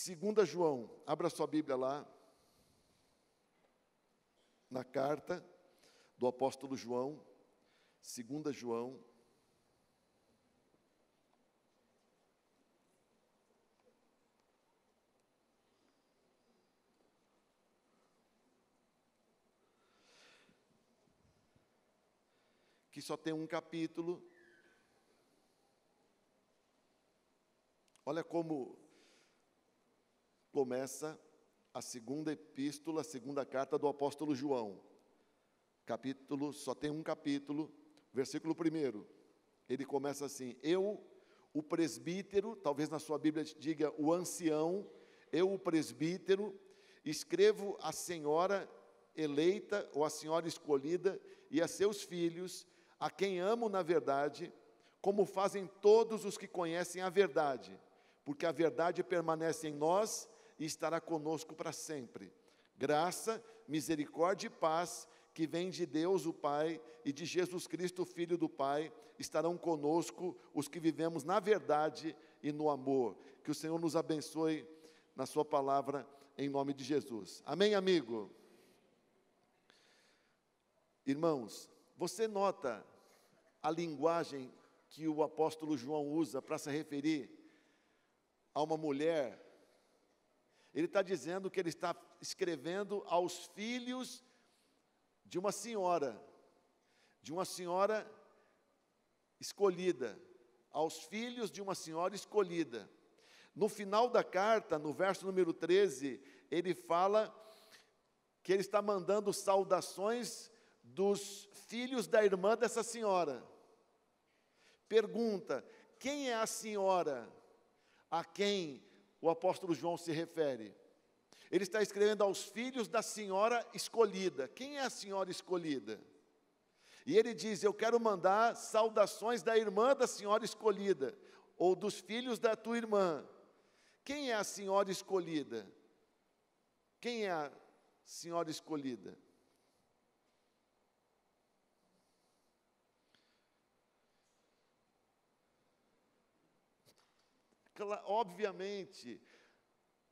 2 João, abra sua Bíblia lá, na carta do apóstolo João, 2 João, que só tem um capítulo. Olha como começa a segunda epístola, a segunda carta do apóstolo João. Capítulo, só tem um capítulo, versículo 1. Ele começa assim: eu, o presbítero, talvez na sua Bíblia diga o ancião, eu, o presbítero, escrevo à senhora eleita, ou a senhora escolhida, e a seus filhos, a quem amo na verdade, como fazem todos os que conhecem a verdade, porque a verdade permanece em nós e estará conosco para sempre. Graça, misericórdia e paz, que vem de Deus o Pai e de Jesus Cristo, Filho do Pai, estarão conosco, os que vivemos na verdade e no amor. Que o Senhor nos abençoe na sua palavra, em nome de Jesus. Amém, amigo? Irmãos, você nota a linguagem que o apóstolo João usa para se referir a uma mulher? Ele está dizendo que ele está escrevendo aos filhos de uma senhora escolhida, aos filhos de uma senhora escolhida. No final da carta, no verso número 13, ele fala que ele está mandando saudações dos filhos da irmã dessa senhora. Pergunta: quem é a senhora a quem o apóstolo João se refere? Ele está escrevendo aos filhos da senhora escolhida. Quem é a senhora escolhida? E ele diz: eu quero mandar saudações da irmã da senhora escolhida, ou dos filhos da tua irmã. Quem é a senhora escolhida? Quem é a senhora escolhida?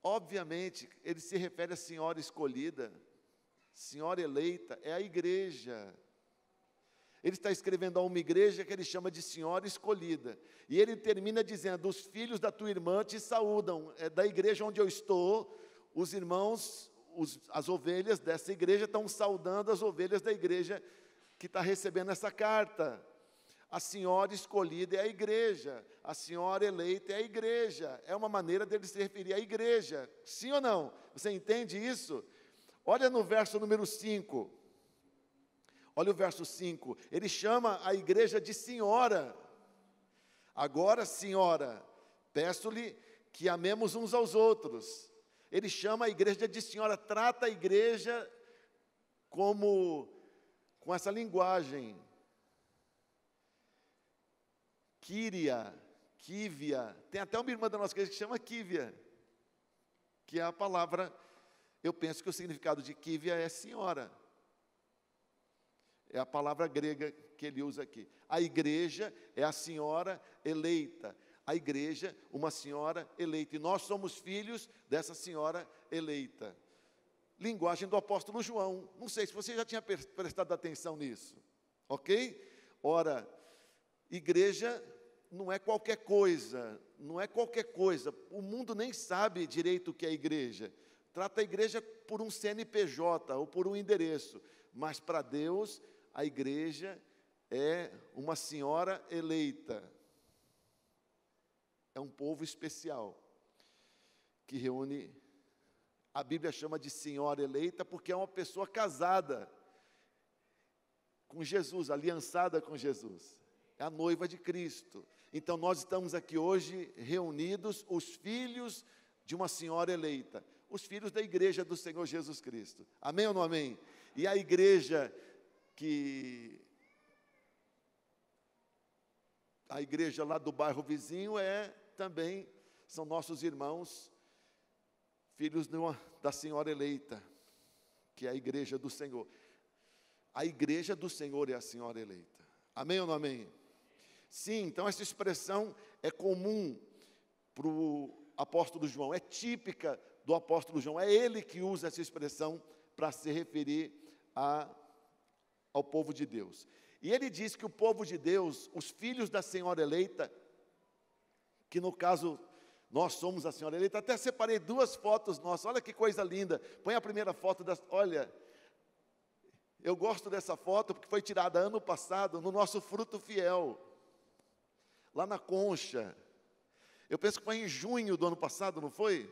Obviamente, ele se refere à senhora escolhida, senhora eleita, é a igreja. Ele está escrevendo a uma igreja que ele chama de senhora escolhida. E ele termina dizendo: os filhos da tua irmã te saúdam. É da igreja onde eu estou, os irmãos, as ovelhas dessa igreja estão saudando as ovelhas da igreja que está recebendo essa carta. A senhora escolhida é a igreja, a senhora eleita é a igreja. É uma maneira dele se referir à igreja. Sim ou não? Você entende isso? Olha no verso número 5. Olha o verso 5. Ele chama a igreja de senhora. Agora, senhora, peço-lhe que amemos uns aos outros. Ele chama a igreja de senhora, trata a igreja com essa linguagem. Kíria, Kívia, tem até uma irmã da nossa igreja que chama Kívia, que é a palavra, eu penso que o significado de Kívia é senhora, é a palavra grega que ele usa aqui. A igreja é a senhora eleita, a igreja, uma senhora eleita, e nós somos filhos dessa senhora eleita. Linguagem do apóstolo João, não sei se você já tinha prestado atenção nisso, ok? Ora, igreja não é qualquer coisa, o mundo nem sabe direito o que é igreja, trata a igreja por um CNPJ ou por um endereço, mas para Deus a igreja é uma senhora eleita, é um povo especial, que reúne, a Bíblia chama de senhora eleita porque é uma pessoa casada com Jesus, aliançada com Jesus. É a noiva de Cristo. Então nós estamos aqui hoje reunidos, os filhos de uma senhora eleita, os filhos da igreja do Senhor Jesus Cristo. Amém ou não amém? E a igreja lá do bairro vizinho também são nossos irmãos, filhos da senhora eleita, que é a igreja do Senhor. A igreja do Senhor é a senhora eleita. Amém ou não amém? Sim, então essa expressão é comum para o apóstolo João, é típica do apóstolo João, é ele que usa essa expressão para se referir ao povo de Deus. E ele diz que o povo de Deus, os filhos da Senhora eleita, que no caso nós somos a Senhora eleita, até separei 2 fotos nossas, olha que coisa linda, põe a primeira foto, olha, eu gosto dessa foto porque foi tirada ano passado no nosso Fruto Fiel, lá na Concha. Eu penso que foi em junho do ano passado, não foi?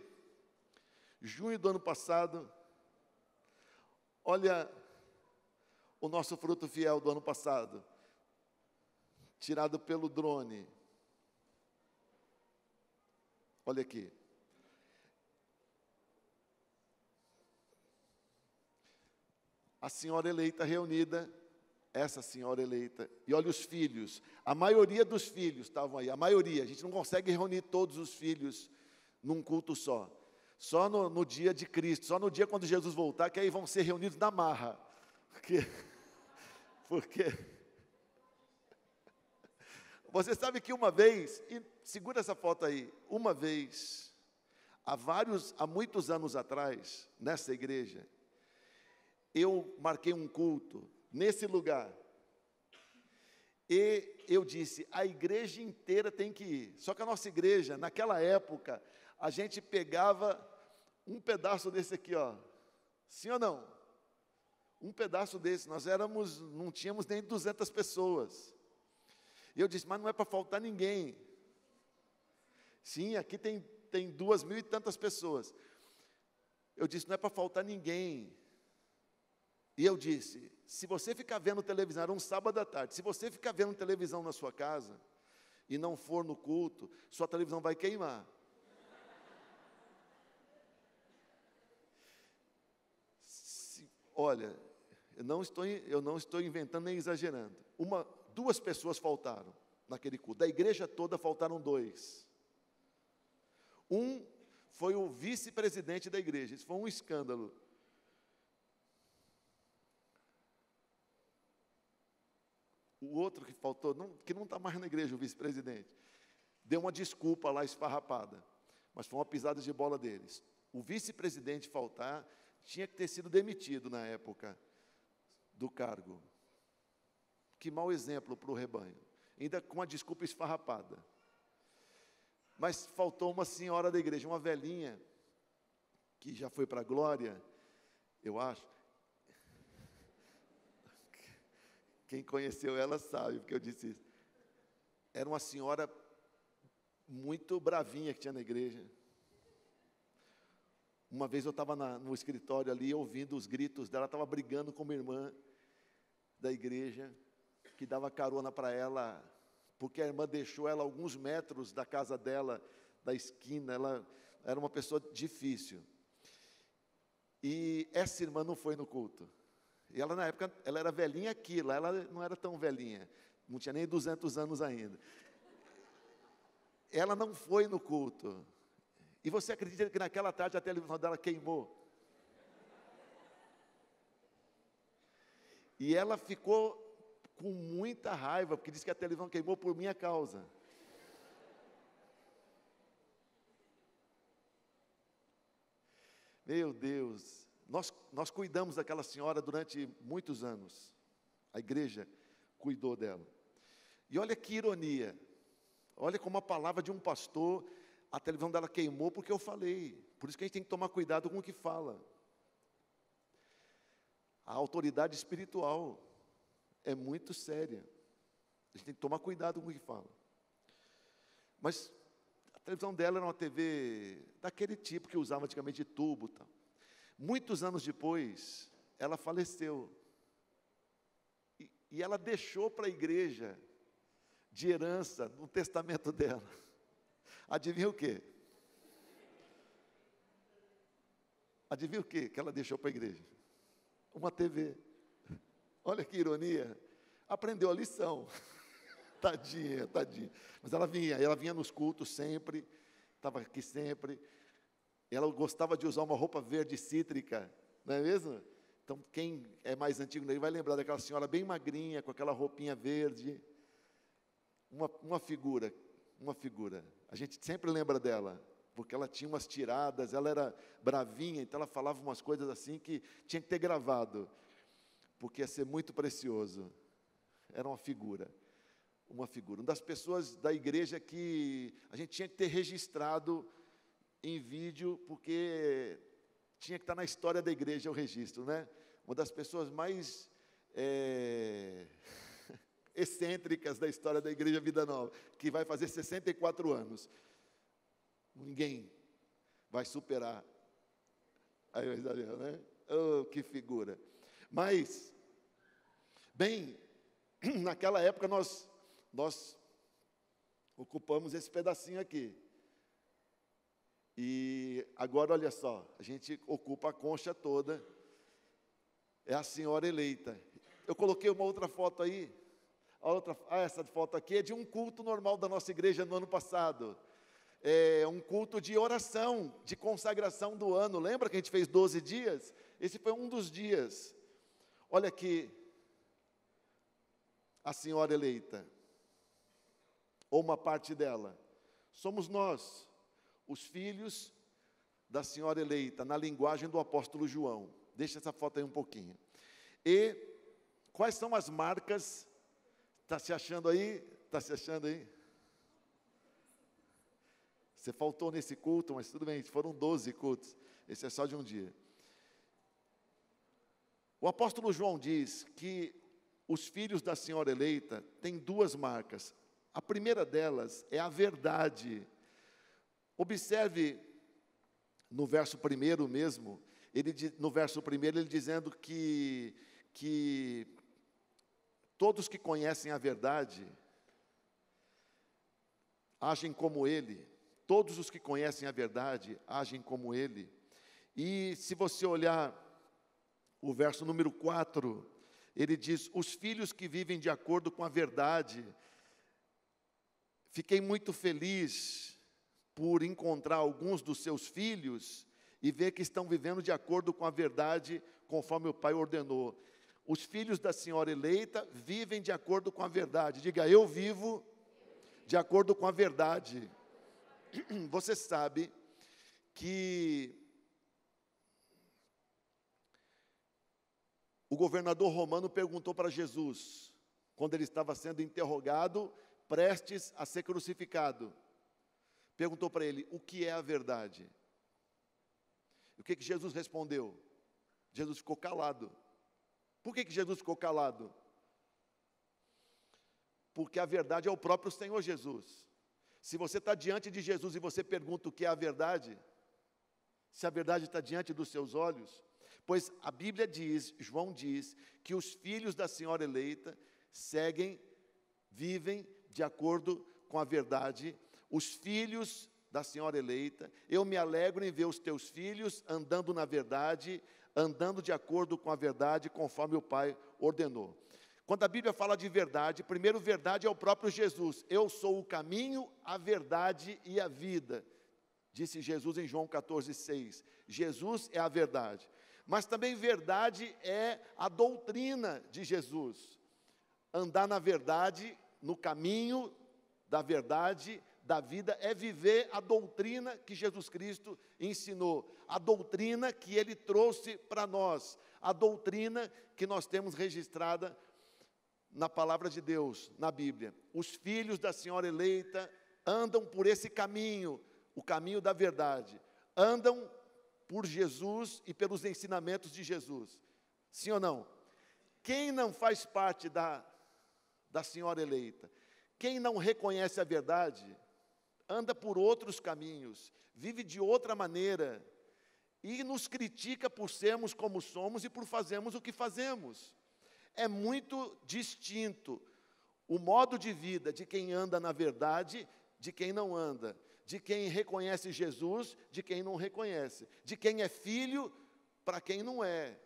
Junho do ano passado. Olha o nosso Fruto Fiel do ano passado, tirado pelo drone. Olha aqui. A senhora eleita reunida, essa senhora eleita, e olha os filhos, a maioria dos filhos estavam aí, a maioria, a gente não consegue reunir todos os filhos num culto só no dia de Cristo, só no dia quando Jesus voltar, que aí vão ser reunidos na marra, porque você sabe que uma vez, e segura essa foto aí, uma vez, há muitos anos atrás, nessa igreja, eu marquei um culto nesse lugar, e eu disse, a igreja inteira tem que ir, só que a nossa igreja, naquela época, a gente pegava um pedaço desse aqui, ó, sim ou não? Um pedaço desse, não tínhamos nem 200 pessoas, e eu disse, mas não é para faltar ninguém, sim, aqui tem 2.000 e tantas pessoas, eu disse, não é para faltar ninguém. E eu disse, se você ficar vendo televisão, era um sábado à tarde, se você ficar vendo televisão na sua casa, e não for no culto, sua televisão vai queimar. Olha, eu não estou inventando nem exagerando. 2 pessoas faltaram naquele culto, da igreja toda faltaram 2. Um foi o vice-presidente da igreja, isso foi um escândalo. O outro que faltou, que não está mais na igreja, o vice-presidente, deu uma desculpa lá esfarrapada, mas foi uma pisada de bola deles. O vice-presidente faltar, tinha que ter sido demitido na época do cargo. Que mau exemplo para o rebanho, ainda com uma desculpa esfarrapada. Mas faltou uma senhora da igreja, uma velhinha, que já foi para a glória, eu acho. Quem conheceu ela sabe, porque eu disse isso. Era uma senhora muito bravinha que tinha na igreja. Uma vez eu estava no escritório ali, ouvindo os gritos dela, estava brigando com uma irmã da igreja, que dava carona para ela, porque a irmã deixou ela alguns metros da casa dela, da esquina, ela era uma pessoa difícil. E essa irmã não foi no culto. E ela, na época, ela era velhinha aquilo, ela não era tão velhinha, não tinha nem 200 anos ainda. Ela não foi no culto. E você acredita que naquela tarde a televisão dela queimou? E ela ficou com muita raiva, porque disse que a televisão queimou por minha causa. Meu Deus, nós cuidamos daquela senhora durante muitos anos. A igreja cuidou dela. E olha que ironia. Olha como a palavra de um pastor, a televisão dela queimou porque eu falei. Por isso que a gente tem que tomar cuidado com o que fala. A autoridade espiritual é muito séria. A gente tem que tomar cuidado com o que fala. Mas a televisão dela era uma TV daquele tipo que usava antigamente de tubo, tal. Muitos anos depois, ela faleceu. E ela deixou para a igreja, de herança, no testamento dela. Adivinha o quê? Adivinha o quê que ela deixou para a igreja? Uma TV. Olha que ironia. Aprendeu a lição. Tadinha, tadinha. Mas ela vinha nos cultos sempre, estava aqui sempre. Ela gostava de usar uma roupa verde cítrica, não é mesmo? Então, quem é mais antigo daí vai lembrar daquela senhora bem magrinha, com aquela roupinha verde. Uma figura. A gente sempre lembra dela. porque ela tinha umas tiradas, ela era bravinha, então ela falava umas coisas assim que tinha que ter gravado, porque ia ser muito precioso. Era uma figura. Uma das pessoas da igreja que a gente tinha que ter registrado em vídeo, porque tinha que estar na história da igreja o registro, né? Uma das pessoas mais excêntricas da história da Igreja Vida Nova, que vai fazer 64 anos. Ninguém vai superar. Aí eu exagero, né? Oh, que figura. Mas, bem, naquela época nós ocupamos esse pedacinho aqui. E agora, olha só, a gente ocupa a concha toda. É a senhora eleita. Eu coloquei uma outra foto aí. Essa foto aqui é de um culto normal da nossa igreja no ano passado. É um culto de oração, de consagração do ano. Lembra que a gente fez 12 dias? Esse foi um dos dias. Olha aqui, a senhora eleita, ou uma parte dela. Somos nós, os filhos da senhora eleita, na linguagem do apóstolo João. Deixa essa foto aí um pouquinho. E quais são as marcas? Está se achando aí? Está se achando aí? Você faltou nesse culto, mas tudo bem, foram 12 cultos. Esse é só de um dia. O apóstolo João diz que os filhos da senhora eleita têm duas marcas. A primeira delas é a verdade. Observe no verso 1 mesmo, no verso 1 ele dizendo que todos que conhecem a verdade agem como ele. Todos os que conhecem a verdade agem como ele. E se você olhar o verso número 4, ele diz: os filhos que vivem de acordo com a verdade. Fiquei muito feliz por encontrar alguns dos seus filhos e ver que estão vivendo de acordo com a verdade, conforme o Pai ordenou. Os filhos da senhora eleita vivem de acordo com a verdade. Diga, eu vivo de acordo com a verdade. Você sabe que o governador romano perguntou para Jesus, quando ele estava sendo interrogado, prestes a ser crucificado, perguntou para ele, o que é a verdade? E o que Jesus respondeu? Jesus ficou calado. Por que Jesus ficou calado? Porque a verdade é o próprio Senhor Jesus. Se você está diante de Jesus e você pergunta o que é a verdade, se a verdade está diante dos seus olhos, pois a Bíblia diz, João diz, que os filhos da senhora eleita vivem de acordo com a verdade. Os filhos da senhora eleita, eu me alegro em ver os teus filhos andando na verdade, andando de acordo com a verdade, conforme o Pai ordenou. Quando a Bíblia fala de verdade, primeiro verdade é o próprio Jesus. Eu sou o caminho, a verdade e a vida, disse Jesus em João 14,6. Jesus é a verdade. Mas também verdade é a doutrina de Jesus. Andar na verdade, no caminho da verdade, da vida, é viver a doutrina que Jesus Cristo ensinou. A doutrina que Ele trouxe para nós. A doutrina que nós temos registrada na palavra de Deus, na Bíblia. Os filhos da senhora eleita andam por esse caminho, o caminho da verdade. Andam por Jesus e pelos ensinamentos de Jesus. Sim ou não? Quem não faz parte da senhora eleita, quem não reconhece a verdade, anda por outros caminhos, vive de outra maneira, e nos critica por sermos como somos e por fazermos o que fazemos. É muito distinto o modo de vida de quem anda na verdade, de quem não anda, de quem reconhece Jesus, de quem não reconhece, de quem é filho, para quem não é.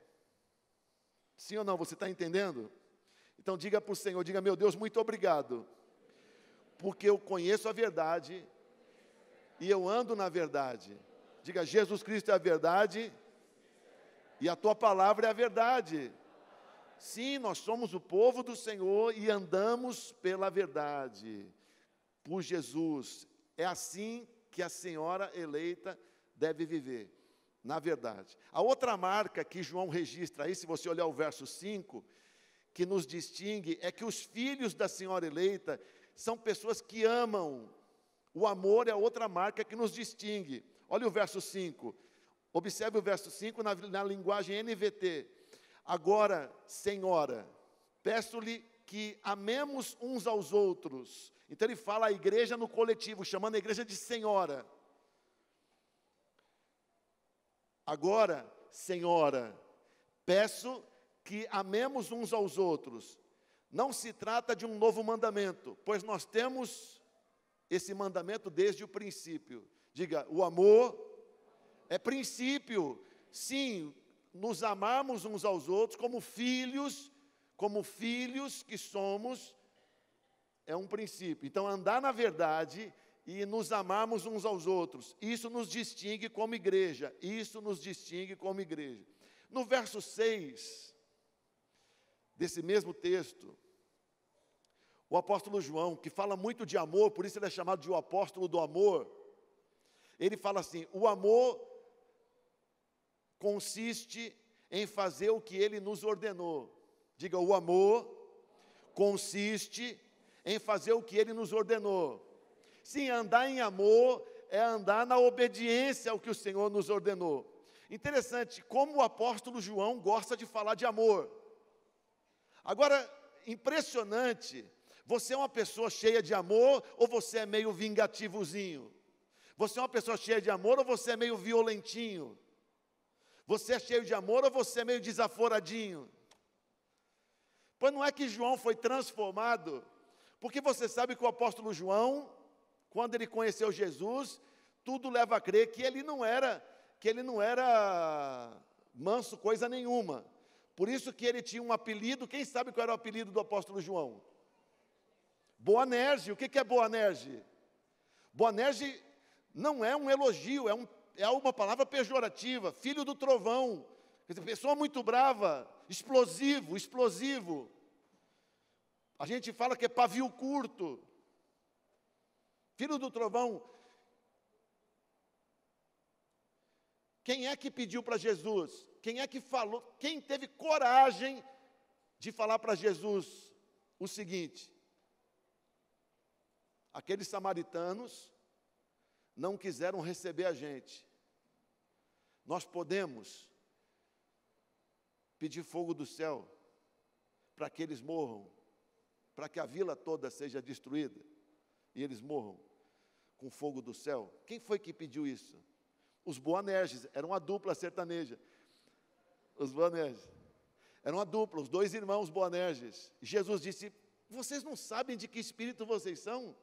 Sim ou não, você está entendendo? Então diga para o Senhor, diga, meu Deus, muito obrigado, porque eu conheço a verdade, e eu ando na verdade. Diga, Jesus Cristo é a verdade, e a tua palavra é a verdade. Sim, nós somos o povo do Senhor e andamos pela verdade, por Jesus. É assim que a senhora eleita deve viver, na verdade. A outra marca que João registra aí, se você olhar o verso 5, que nos distingue, é que os filhos da senhora eleita são pessoas que amam. O amor é a outra marca que nos distingue. Olha o verso 5. Observe o verso 5 na linguagem NVT. Agora, senhora, peço-lhe que amemos uns aos outros. Então ele fala a igreja no coletivo, chamando a igreja de senhora. Agora, senhora, peço que amemos uns aos outros. Não se trata de um novo mandamento, pois nós temos esse mandamento desde o princípio. Diga, o amor é princípio. Sim, nos amarmos uns aos outros como filhos que somos, é um princípio. Então, andar na verdade e nos amarmos uns aos outros, isso nos distingue como igreja, isso nos distingue como igreja. No verso 6, desse mesmo texto, o apóstolo João, que fala muito de amor, por isso ele é chamado de o apóstolo do amor, ele fala assim, o amor consiste em fazer o que ele nos ordenou. Diga, o amor consiste em fazer o que ele nos ordenou. Sim, andar em amor é andar na obediência ao que o Senhor nos ordenou. Interessante, como o apóstolo João gosta de falar de amor. Agora, impressionante, você é uma pessoa cheia de amor ou você é meio vingativozinho? Você é uma pessoa cheia de amor ou você é meio violentinho? Você é cheio de amor ou você é meio desaforadinho? Pois não é que João foi transformado, porque você sabe que o apóstolo João, quando ele conheceu Jesus, tudo leva a crer que ele não era manso coisa nenhuma. Por isso que ele tinha um apelido, quem sabe qual era o apelido do apóstolo João? Boanerges. O que é Boanerges? Boanerges não é um elogio, é uma palavra pejorativa, filho do trovão, quer dizer, pessoa muito brava, explosivo. A gente fala que é pavio curto, filho do trovão. Quem é que pediu para Jesus? Quem é que falou? Quem teve coragem de falar para Jesus o seguinte? Aqueles samaritanos não quiseram receber a gente. Nós podemos pedir fogo do céu para que eles morram, para que a vila toda seja destruída e eles morram com fogo do céu. Quem foi que pediu isso? Os Boanerges, era uma dupla sertaneja. Os Boanerges, era uma dupla, os dois irmãos Boanerges. E Jesus disse, vocês não sabem de que espírito vocês são?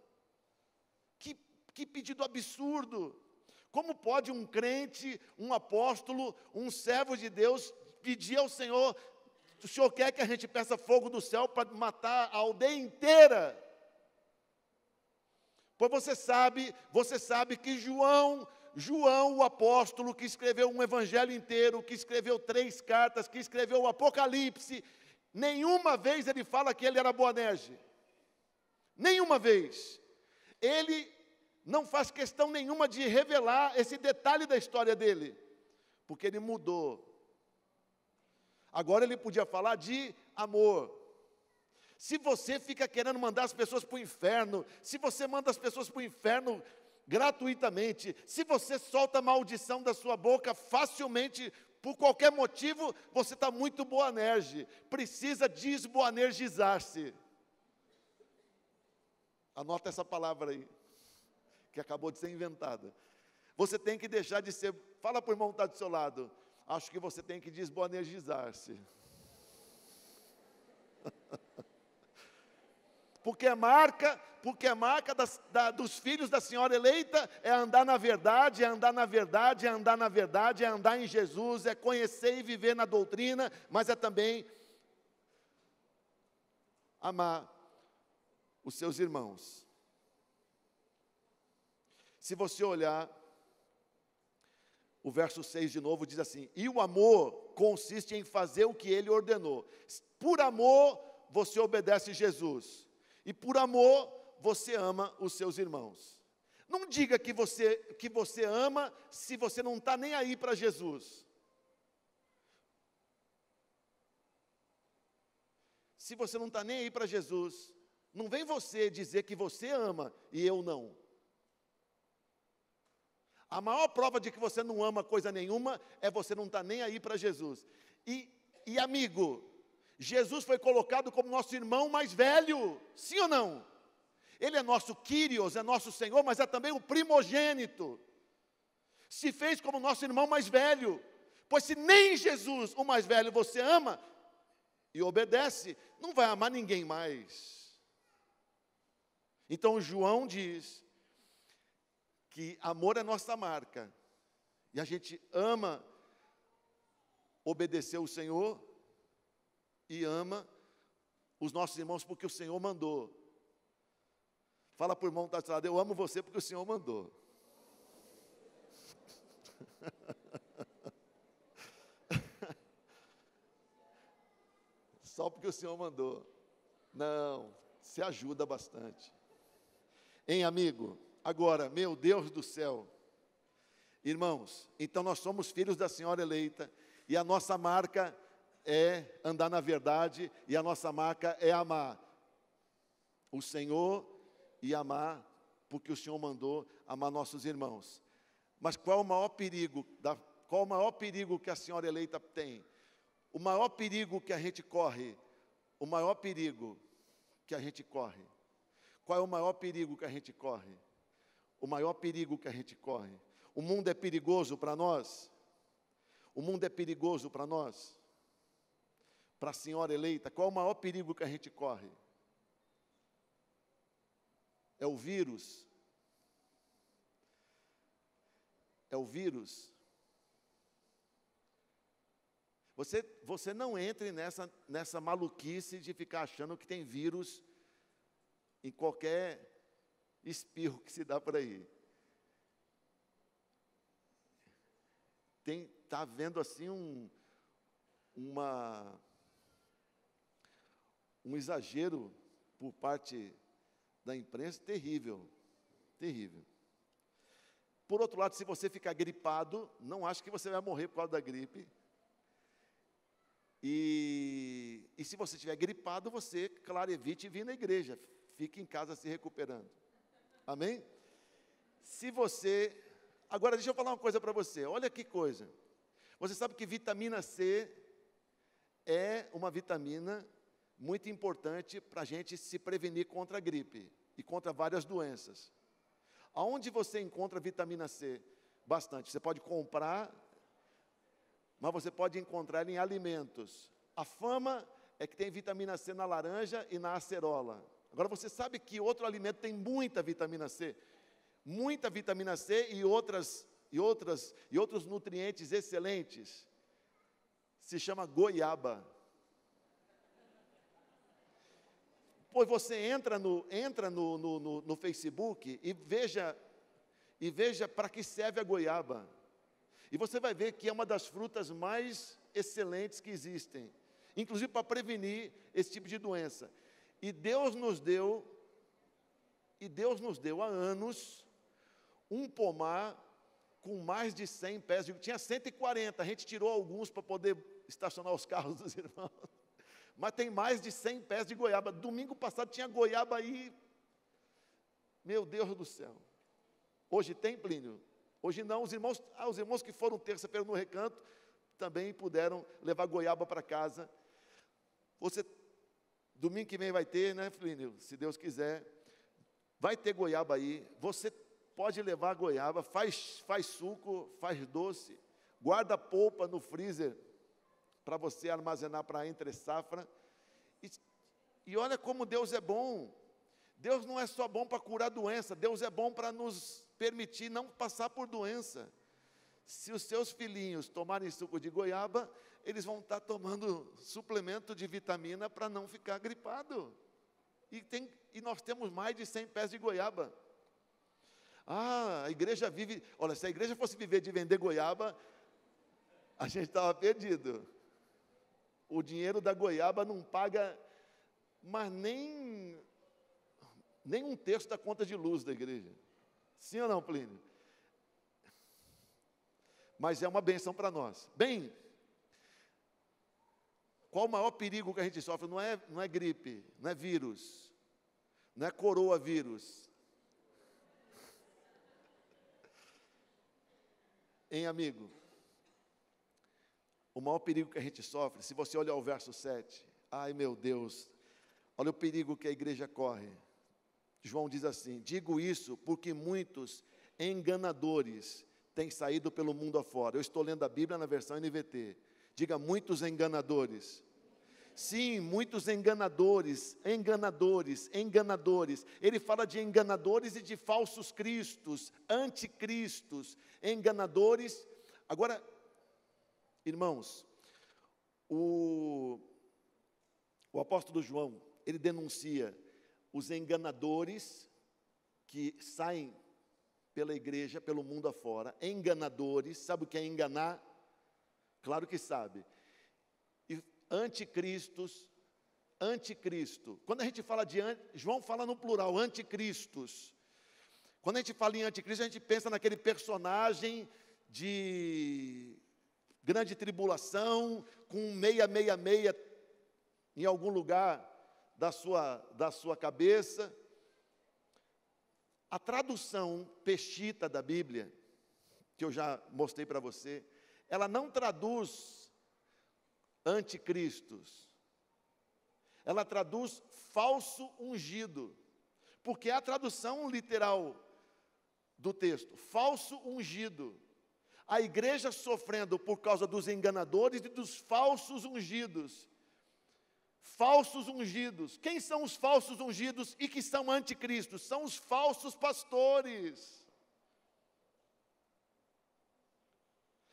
Que pedido absurdo! Como pode um crente, um apóstolo, um servo de Deus pedir ao Senhor, o Senhor quer que a gente peça fogo do céu para matar a aldeia inteira? Pois você sabe que João, o apóstolo, que escreveu um evangelho inteiro, que escreveu 3 cartas, que escreveu o Apocalipse, nenhuma vez ele fala que ele era Boanerges. Nenhuma vez. Ele não faz questão nenhuma de revelar esse detalhe da história dele, porque ele mudou. Agora ele podia falar de amor. Se você fica querendo mandar as pessoas para o inferno, se você manda as pessoas para o inferno gratuitamente, se você solta a maldição da sua boca facilmente, por qualquer motivo, você está muito Boanerges, precisa desboanergizar-se. Anota essa palavra aí, que acabou de ser inventada. Você tem que deixar de ser, fala para o irmão que está do seu lado, acho que você tem que desboanergizar-se. Porque a marca dos filhos da senhora eleita é andar na verdade, é andar na verdade, é andar na verdade, é andar em Jesus, é conhecer e viver na doutrina, mas é também amar os seus irmãos. Se você olhar, o verso 6 de novo diz assim, e o amor consiste em fazer o que ele ordenou. Por amor, você obedece Jesus. E por amor, você ama os seus irmãos. Não diga que você ama se você não está nem aí para Jesus. Se você não está nem aí para Jesus, não vem você dizer que você ama e eu não. A maior prova de que você não ama coisa nenhuma é você não estar nem aí para Jesus. E amigo, Jesus foi colocado como nosso irmão mais velho, sim ou não? Ele é nosso Kyrios, é nosso Senhor, mas é também o primogênito. Se fez como nosso irmão mais velho. Pois se nem Jesus, o mais velho, você ama e obedece, não vai amar ninguém mais. Então João diz que amor é nossa marca. E a gente ama obedecer o Senhor e ama os nossos irmãos porque o Senhor mandou. Fala para o irmão que está do lado, eu amo você porque o Senhor mandou. Só porque o Senhor mandou. Não, se ajuda bastante. Hein, amigo? Agora, meu Deus do céu. Irmãos, então nós somos filhos da Senhora eleita, e a nossa marca é andar na verdade, e a nossa marca é amar o Senhor e amar, porque o Senhor mandou amar nossos irmãos. Mas qual o maior perigo que a Senhora eleita tem? O maior perigo que a gente corre, o maior perigo que a gente corre. Qual é o maior perigo que a gente corre? O maior perigo que a gente corre. O mundo é perigoso para nós? O mundo é perigoso para nós? Para a Senhora eleita, qual é o maior perigo que a gente corre? É o vírus? É o vírus? Você não entre nessa maluquice de ficar achando que tem vírus em qualquer espirro que se dá por aí. Está havendo assim um exagero por parte da imprensa terrível, terrível. Por outro lado, se você ficar gripado, não acho que você vai morrer por causa da gripe. E se você estiver gripado, você, claro, evite vir na igreja. Fique em casa se recuperando. Amém? Agora, deixa eu falar uma coisa para você. Olha que coisa. Você sabe que vitamina C é uma vitamina muito importante para a gente se prevenir contra a gripe e contra várias doenças. Aonde você encontra vitamina C? Bastante. Você pode comprar, mas você pode encontrar ela em alimentos. A fama é que tem vitamina C na laranja e na acerola. Agora, você sabe que outro alimento tem muita vitamina C? Muita vitamina C e outros nutrientes excelentes. Se chama goiaba. Pois você entra no Facebook e veja para que serve a goiaba. E você vai ver que é uma das frutas mais excelentes que existem, inclusive para prevenir esse tipo de doença. E Deus nos deu há anos um pomar com mais de 100 pés. Tinha 140, a gente tirou alguns para poder estacionar os carros dos irmãos. Mas tem mais de 100 pés de goiaba. Domingo passado tinha goiaba aí. Meu Deus do céu. Hoje tem, Plínio? Hoje não. Os irmãos que foram terça-feira no recanto também puderam levar goiaba para casa. Domingo que vem vai ter, né, Plínio? Se Deus quiser. Vai ter goiaba aí. Você pode levar goiaba, faz suco, faz doce, guarda a polpa no freezer para você armazenar para entre safra. E olha como Deus é bom. Deus não é só bom para curar doença, Deus é bom para nos permitir não passar por doença. Se os seus filhinhos tomarem suco de goiaba, eles vão estar tomando suplemento de vitamina para não ficar gripado. E nós temos mais de 100 pés de goiaba. A igreja vive... Olha, se a igreja fosse viver de vender goiaba, a gente estava perdido. O dinheiro da goiaba não paga, mas nem um terço da conta de luz da igreja. Sim ou não, Plínio? Mas é uma benção para nós. Bem, qual o maior perigo que a gente sofre? Não é gripe, não é vírus, não é coronavírus. Hein, amigo? O maior perigo que a gente sofre, se você olhar o verso 7, ai meu Deus, olha o perigo que a igreja corre. João diz assim: digo isso porque muitos enganadores têm saído pelo mundo afora. Eu estou lendo a Bíblia na versão NVT. Diga, muitos enganadores. Sim, muitos enganadores. Ele fala de enganadores e de falsos cristos, anticristos, enganadores. Agora, irmãos, o apóstolo João, ele denuncia os enganadores que saem pela igreja, pelo mundo afora, enganadores. Sabe o que é enganar? Claro que sabe. E anticristos, anticristo. Quando a gente fala de João fala no plural, anticristos. Quando a gente fala em anticristo, a gente pensa naquele personagem de grande tribulação, com 666 em algum lugar da sua cabeça. A tradução peshita da Bíblia, que eu já mostrei para você, ela não traduz anticristos, ela traduz falso ungido, porque é a tradução literal do texto, falso ungido. A igreja sofrendo por causa dos enganadores e dos falsos ungidos. Falsos ungidos. Quem são os falsos ungidos e que são anticristos? São os falsos pastores.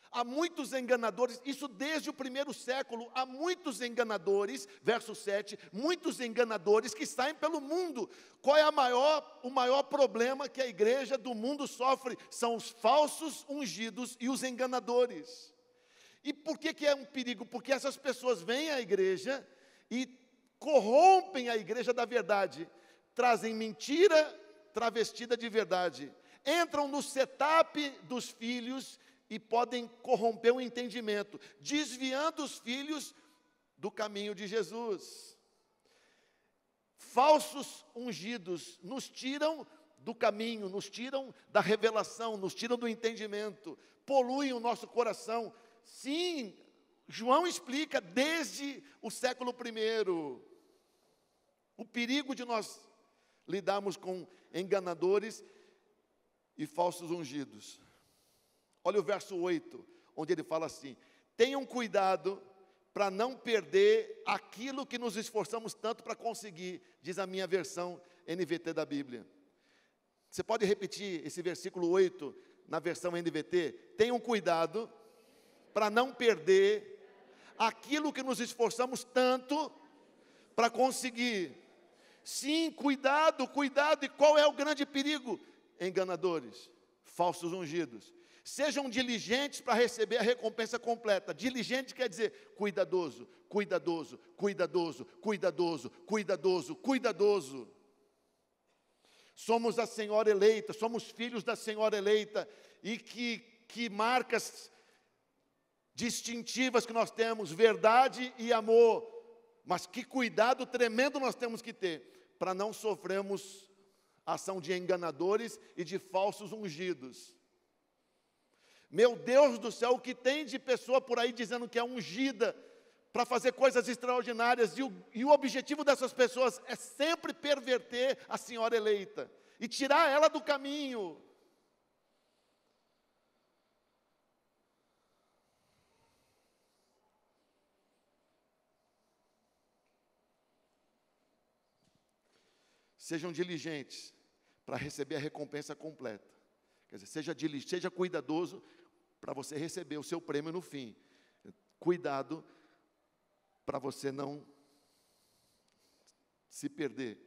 Há muitos enganadores, isso desde o primeiro século, há muitos enganadores, verso 7, muitos enganadores que saem pelo mundo. Qual é o maior problema que a igreja do mundo sofre? São os falsos ungidos e os enganadores. E por que é um perigo? Porque essas pessoas vêm à igreja e corrompem a igreja da verdade, trazem mentira travestida de verdade, entram no setup dos filhos e podem corromper o entendimento, desviando os filhos do caminho de Jesus. Falsos ungidos nos tiram do caminho, nos tiram da revelação, nos tiram do entendimento, poluem o nosso coração. Sim, João explica desde o século I o perigo de nós lidarmos com enganadores e falsos ungidos. Olha o verso 8, onde ele fala assim: tenham cuidado para não perder aquilo que nos esforçamos tanto para conseguir, diz a minha versão NVT da Bíblia. Você pode repetir esse versículo 8 na versão NVT? Tenham cuidado para não perder aquilo que nos esforçamos tanto para conseguir. Sim, cuidado. E qual é o grande perigo? Enganadores, falsos ungidos. Sejam diligentes para receber a recompensa completa. Diligente quer dizer cuidadoso. Somos a Senhora eleita, somos filhos da Senhora eleita. E que marcas distintivas que nós temos, verdade e amor. Mas que cuidado tremendo nós temos que ter, para não sofrermos ação de enganadores e de falsos ungidos. Meu Deus do céu, o que tem de pessoa por aí dizendo que é ungida para fazer coisas extraordinárias, e o objetivo dessas pessoas é sempre perverter a Senhora eleita e tirar ela do caminho. Sejam diligentes para receber a recompensa completa. Quer dizer, seja diligente, seja cuidadoso para você receber o seu prêmio no fim. Cuidado para você não se perder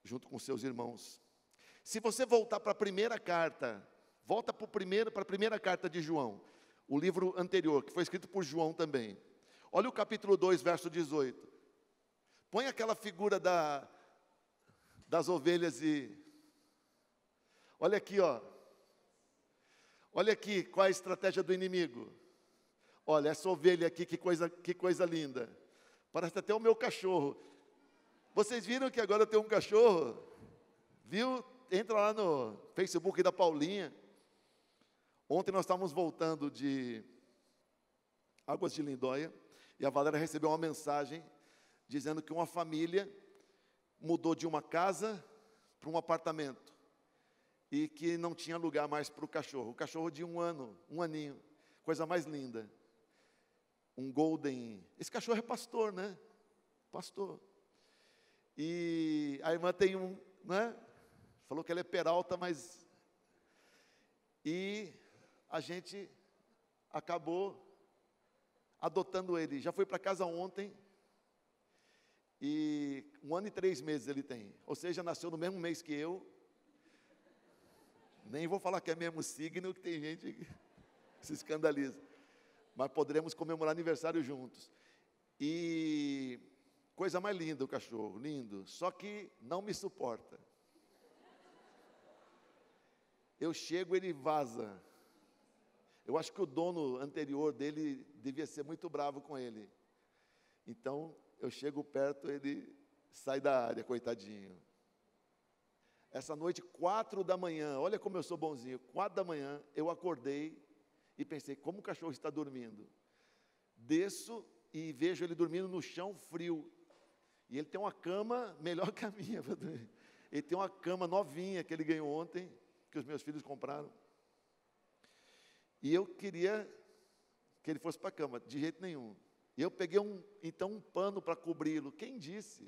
junto com seus irmãos. Se você voltar para a primeira carta, volta para a primeira carta de João, o livro anterior, que foi escrito por João também. Olha o capítulo 2, verso 18. Põe aquela figura das ovelhas e... Olha aqui, ó. Olha aqui, qual é a estratégia do inimigo? Olha, essa ovelha aqui, que coisa linda. Parece até o meu cachorro. Vocês viram que agora eu tenho um cachorro? Viu? Entra lá no Facebook da Paulinha. Ontem nós estávamos voltando de Águas de Lindóia, e a Valéria recebeu uma mensagem dizendo que uma família mudou de uma casa para um apartamento, e que não tinha lugar mais para o cachorro de 1 ano, 1 aninho, coisa mais linda, um golden, esse cachorro é pastor, né? Pastor. E a irmã tem um, né? Falou que ela é peralta, mas... E a gente acabou adotando ele. Já foi para casa ontem, e 1 ano e 3 meses ele tem. Ou seja, nasceu no mesmo mês que eu. Nem vou falar que é mesmo signo, que tem gente que se escandaliza. Mas poderemos comemorar aniversário juntos. E coisa mais linda o cachorro, lindo. Só que não me suporta. Eu chego, ele vaza. Eu acho que o dono anterior dele devia ser muito bravo com ele. Então, eu chego perto, ele sai da área, coitadinho. Essa noite, 4 da manhã, olha como eu sou bonzinho, 4 da manhã, eu acordei e pensei, como o cachorro está dormindo? Desço e vejo ele dormindo no chão frio. E ele tem uma cama melhor que a minha. Ele tem uma cama novinha que ele ganhou ontem, que os meus filhos compraram. E eu queria que ele fosse para a cama, de jeito nenhum. E eu peguei então um pano para cobri-lo. Quem disse?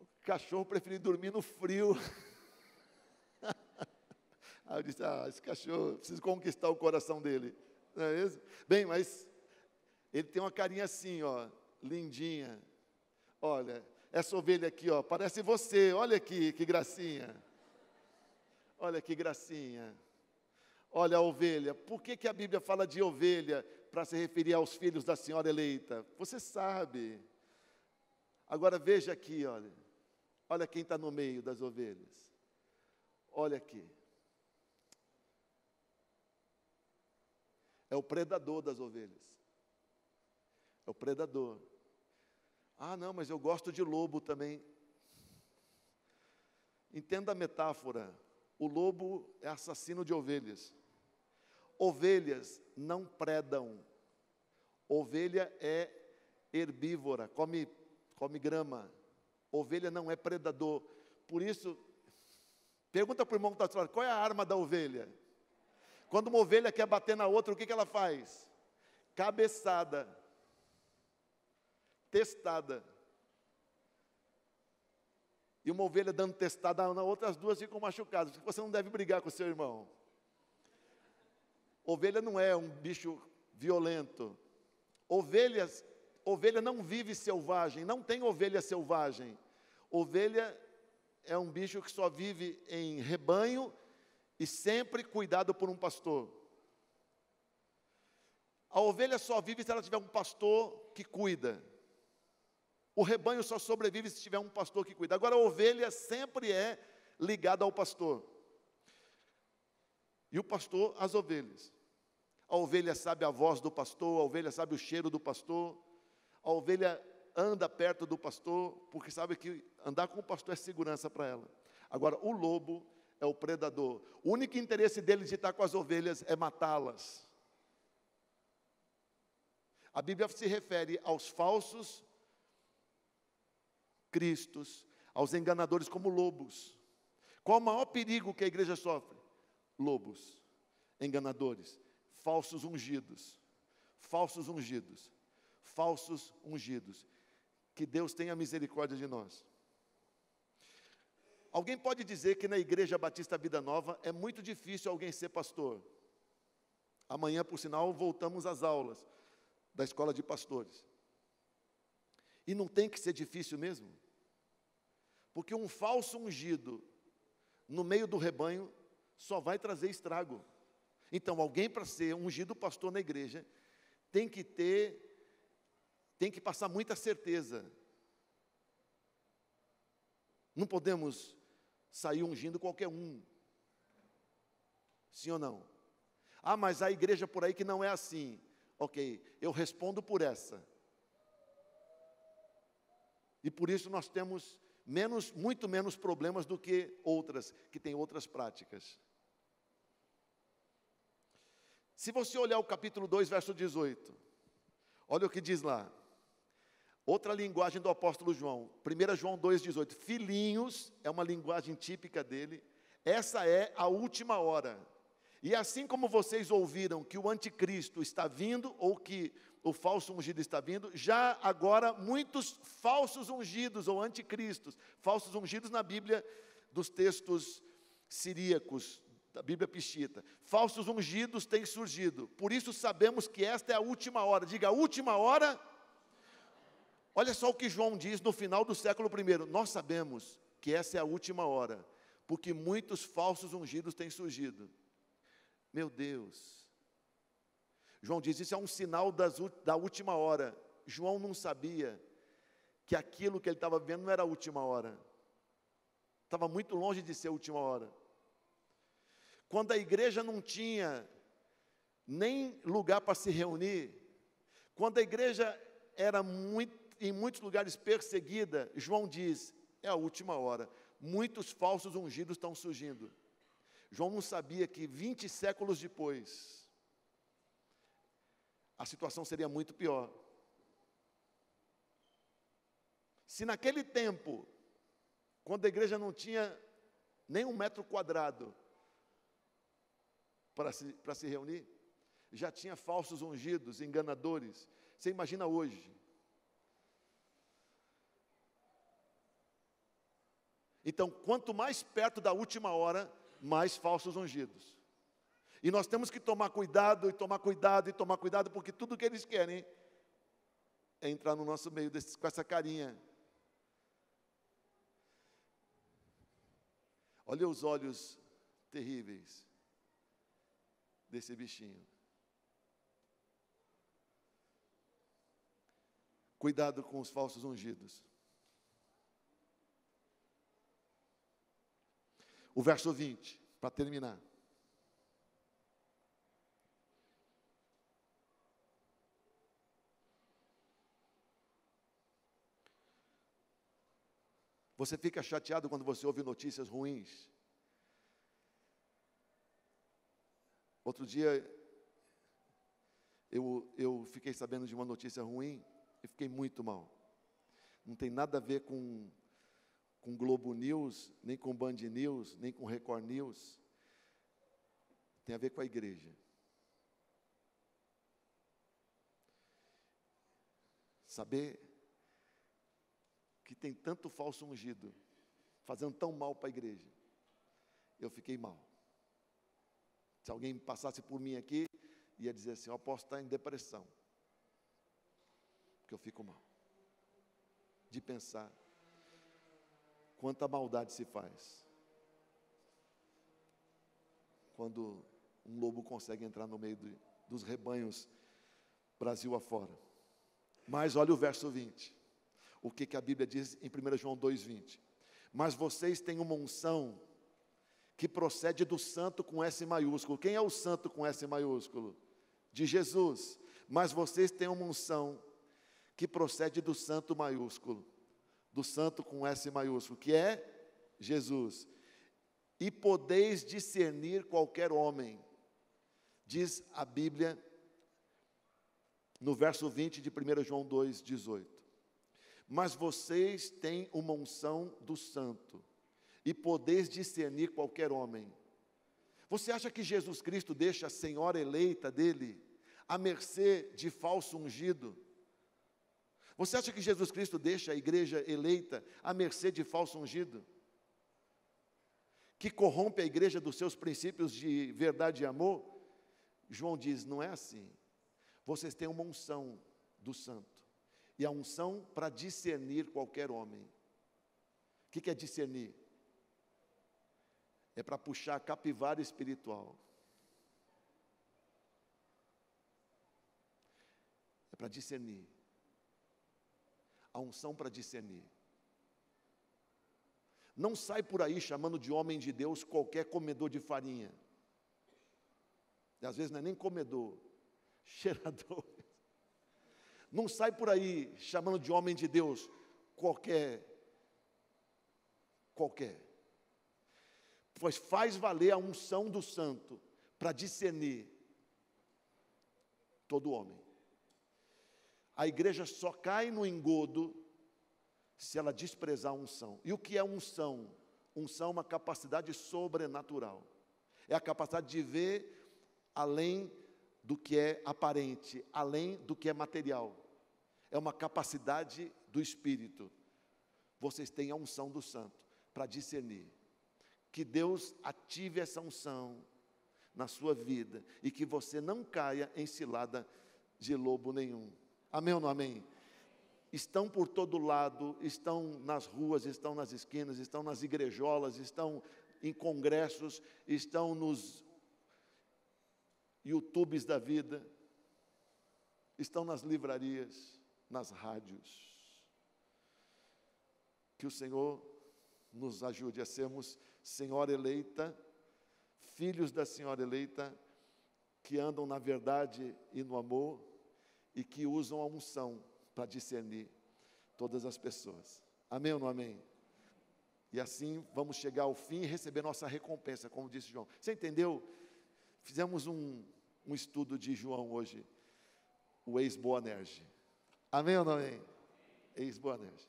O cachorro preferiu dormir no frio. Aí eu disse, esse cachorro, eu preciso conquistar o coração dele. Não é isso? Bem, mas ele tem uma carinha assim, ó, lindinha. Olha, essa ovelha aqui, ó, parece você. Olha aqui, que gracinha. Olha que gracinha. Olha a ovelha. Por que a Bíblia fala de ovelha para se referir aos filhos da senhora eleita? Você sabe. Agora veja aqui, olha. Olha quem está no meio das ovelhas. Olha aqui. É o predador das ovelhas. É o predador. Ah, não, mas eu gosto de lobo também. Entenda a metáfora. O lobo é assassino de ovelhas. Ovelhas não predam. Ovelha é herbívora, come grama. Ovelha não é predador. Por isso, pergunta para o irmão que está falando, qual é a arma da ovelha? Quando uma ovelha quer bater na outra, o que ela faz? Cabeçada. Testada. E uma ovelha dando testada na outra, as duas ficam machucadas. Você não deve brigar com o seu irmão. Ovelha não é um bicho violento. Ovelha não vive selvagem, não tem ovelha selvagem. Ovelha é um bicho que só vive em rebanho e sempre cuidado por um pastor. A ovelha só vive se ela tiver um pastor que cuida. O rebanho só sobrevive se tiver um pastor que cuida. Agora, a ovelha sempre é ligada ao pastor. E o pastor, as ovelhas. A ovelha sabe a voz do pastor, a ovelha sabe o cheiro do pastor. A ovelha anda perto do pastor, porque sabe que andar com o pastor é segurança para ela. Agora, o lobo é o predador. O único interesse dele de estar com as ovelhas é matá-las. A Bíblia se refere aos falsos cristos, aos enganadores como lobos. Qual o maior perigo que a igreja sofre? Lobos, enganadores, falsos ungidos, falsos ungidos, falsos ungidos. Que Deus tenha misericórdia de nós. Alguém pode dizer que na Igreja Batista Vida Nova é muito difícil alguém ser pastor. Amanhã, por sinal, voltamos às aulas da escola de pastores. E não tem que ser difícil mesmo? Porque um falso ungido no meio do rebanho só vai trazer estrago. Então, alguém para ser ungido pastor na igreja tem que passar muita certeza. Não podemos sair ungindo qualquer um. Sim ou não? Ah, mas há igreja por aí que não é assim. Ok, eu respondo por essa. E por isso nós temos muito menos problemas do que outras, que têm outras práticas. Se você olhar o capítulo 2, verso 18, olha o que diz lá. Outra linguagem do apóstolo João, 1 João 2,18. Filhinhos, é uma linguagem típica dele. Essa é a última hora. E assim como vocês ouviram que o anticristo está vindo, ou que o falso ungido está vindo, já agora muitos falsos ungidos, ou anticristos, falsos ungidos na Bíblia, dos textos siríacos, da Bíblia Peshita, falsos ungidos têm surgido. Por isso sabemos que esta é a última hora. Diga, a última hora. Olha só o que João diz no final do século I. Nós sabemos que essa é a última hora, porque muitos falsos ungidos têm surgido. Meu Deus. João diz, isso é um sinal da última hora. João não sabia que aquilo que ele estava vendo não era a última hora. Estava muito longe de ser a última hora. Quando a igreja não tinha nem lugar para se reunir, quando a igreja era em muitos lugares perseguida, João diz, é a última hora. Muitos falsos ungidos estão surgindo. João não sabia que 20 séculos depois, a situação seria muito pior. Se naquele tempo, quando a igreja não tinha nem 1 metro quadrado para se reunir, já tinha falsos ungidos, enganadores. Você imagina hoje. Então, quanto mais perto da última hora, mais falsos ungidos. E nós temos que tomar cuidado, e tomar cuidado, e tomar cuidado, porque tudo que eles querem é entrar no nosso meio com essa carinha. Olha os olhos terríveis desse bichinho. Cuidado com os falsos ungidos. O verso 20, para terminar. Você fica chateado quando você ouve notícias ruins? Outro dia, eu fiquei sabendo de uma notícia ruim e fiquei muito mal. Não tem nada a ver com Globo News, nem com Band News, nem com Record News. Tem a ver com a igreja. Saber que tem tanto falso ungido, fazendo tão mal para a igreja. Eu fiquei mal. Se alguém passasse por mim aqui, ia dizer assim, eu posso estar em depressão. Porque eu fico mal. De pensar quanta maldade se faz quando um lobo consegue entrar no meio dos rebanhos Brasil afora. Mas olha o verso 20. O que a Bíblia diz em 1 João 2,20. Mas vocês têm uma unção que procede do santo com S maiúsculo. Quem é o santo com S maiúsculo? De Jesus. Mas vocês têm uma unção que procede do santo maiúsculo. Do santo com S maiúsculo, que é Jesus. E podeis discernir qualquer homem, diz a Bíblia, no verso 20 de 1 João 2,18. Mas vocês têm uma unção do santo, e podeis discernir qualquer homem. Você acha que Jesus Cristo deixa a senhora eleita dele à mercê de falso ungido? Você acha que Jesus Cristo deixa a igreja eleita à mercê de falso ungido? Que corrompe a igreja dos seus princípios de verdade e amor? João diz, não é assim. Vocês têm uma unção do santo. E a unção para discernir qualquer homem. O que é discernir? É para puxar a capivara espiritual. É para discernir. A unção para discernir. Não sai por aí chamando de homem de Deus qualquer comedor de farinha. E às vezes não é nem comedor, cheirador. Não sai por aí chamando de homem de Deus qualquer. Pois faz valer a unção do santo para discernir todo homem. A igreja só cai no engodo se ela desprezar a unção. E o que é unção? Unção é uma capacidade sobrenatural. É a capacidade de ver além do que é aparente, além do que é material. É uma capacidade do Espírito. Vocês têm a unção do santo para discernir. Que Deus ative essa unção na sua vida e que você não caia em cilada de lobo nenhum. Amém ou não amém? Estão por todo lado, estão nas ruas, estão nas esquinas, estão nas igrejolas, estão em congressos, estão nos YouTubes da vida, estão nas livrarias, nas rádios. Que o Senhor nos ajude a sermos Senhora eleita, filhos da Senhora eleita, que andam na verdade e no amor e que usam a unção para discernir todas as pessoas. Amém ou não amém? E assim vamos chegar ao fim e receber nossa recompensa, como disse João. Você entendeu? Fizemos um estudo de João hoje, o ex-Boanerges. Amém ou não amém? Ex-Boanerges.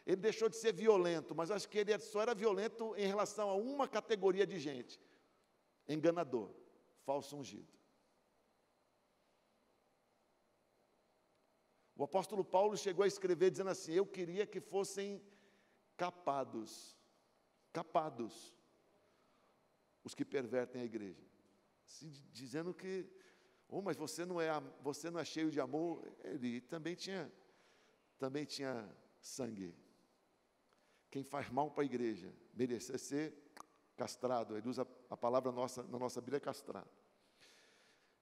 Ele deixou de ser violento, mas acho que ele só era violento em relação a uma categoria de gente: enganador, falso ungido. O apóstolo Paulo chegou a escrever dizendo assim: eu queria que fossem capados os que pervertem a igreja. Assim, dizendo que, mas você não é cheio de amor. Ele também tinha sangue. Quem faz mal para a igreja merecia ser castrado. Ele usa a palavra na nossa Bíblia, castrado,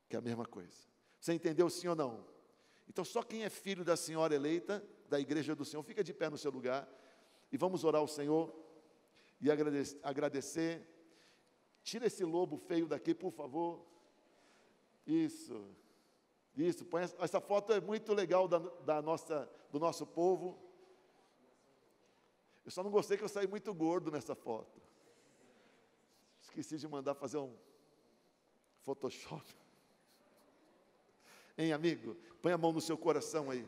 que é a mesma coisa. Você entendeu sim ou não? Então só quem é filho da Senhora eleita, da igreja do Senhor, fica de pé no seu lugar e vamos orar ao Senhor e agradecer. Tira esse lobo feio daqui, por favor. Isso, essa foto é muito legal do nosso povo. Eu só não gostei que eu saí muito gordo nessa foto. Esqueci de mandar fazer um Photoshop. Hein, amigo? Põe a mão no seu coração aí.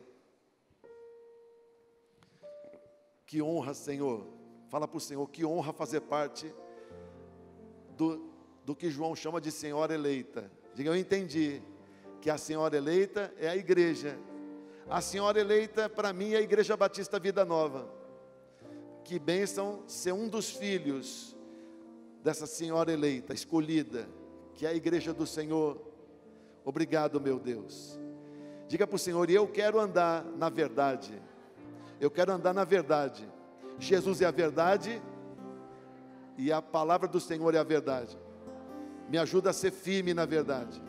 Que honra, Senhor. Fala para o Senhor, que honra fazer parte do que João chama de Senhora eleita. Diga, eu entendi que a Senhora eleita é a igreja. A Senhora eleita, para mim, é a Igreja Batista Vida Nova. Que bênção ser um dos filhos dessa Senhora eleita, escolhida, que é a igreja do Senhor. Obrigado, meu Deus. Diga para o Senhor: e eu quero andar na verdade. Eu quero andar na verdade. Jesus é a verdade e a palavra do Senhor é a verdade. Me ajuda a ser firme na verdade.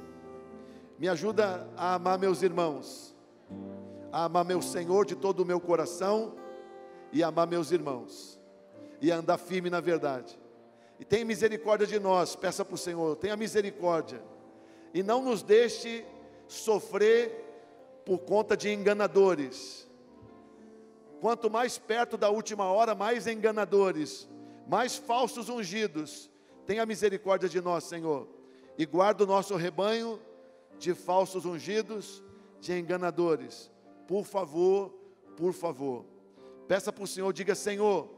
Me ajuda a amar meus irmãos, a amar meu Senhor de todo o meu coração e amar meus irmãos, e andar firme na verdade. E tenha misericórdia de nós, peça para o Senhor, tenha misericórdia, e não nos deixe sofrer por conta de enganadores. Quanto mais perto da última hora, mais enganadores, mais falsos ungidos. Tenha misericórdia de nós, Senhor, e guarda o nosso rebanho de falsos ungidos, de enganadores. Por favor, peça para o Senhor, diga: Senhor,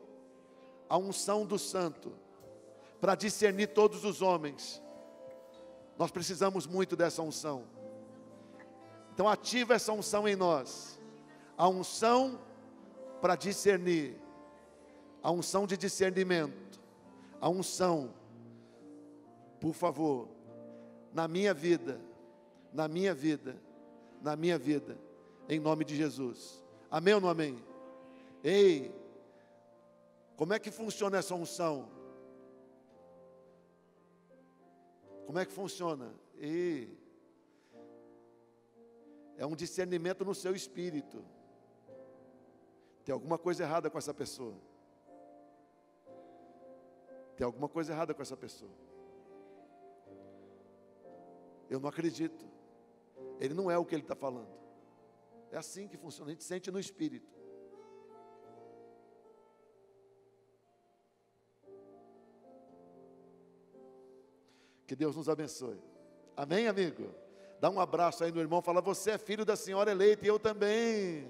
a unção do santo, para discernir todos os homens. Nós precisamos muito dessa unção. Então ativa essa unção em nós. A unção para discernir. A unção de discernimento. A unção, por favor, na minha vida, em nome de Jesus. Amém ou não amém? Ei, como é que funciona essa unção? Como é que funciona? Ei, é um discernimento no seu espírito. Tem alguma coisa errada com essa pessoa. Tem alguma coisa errada com essa pessoa. Eu não acredito. Ele não é o que ele está falando. É assim que funciona, a gente sente no espírito. Que Deus nos abençoe. Amém, amigo? Dá um abraço aí no irmão, fala, você é filho da senhora eleita e eu também.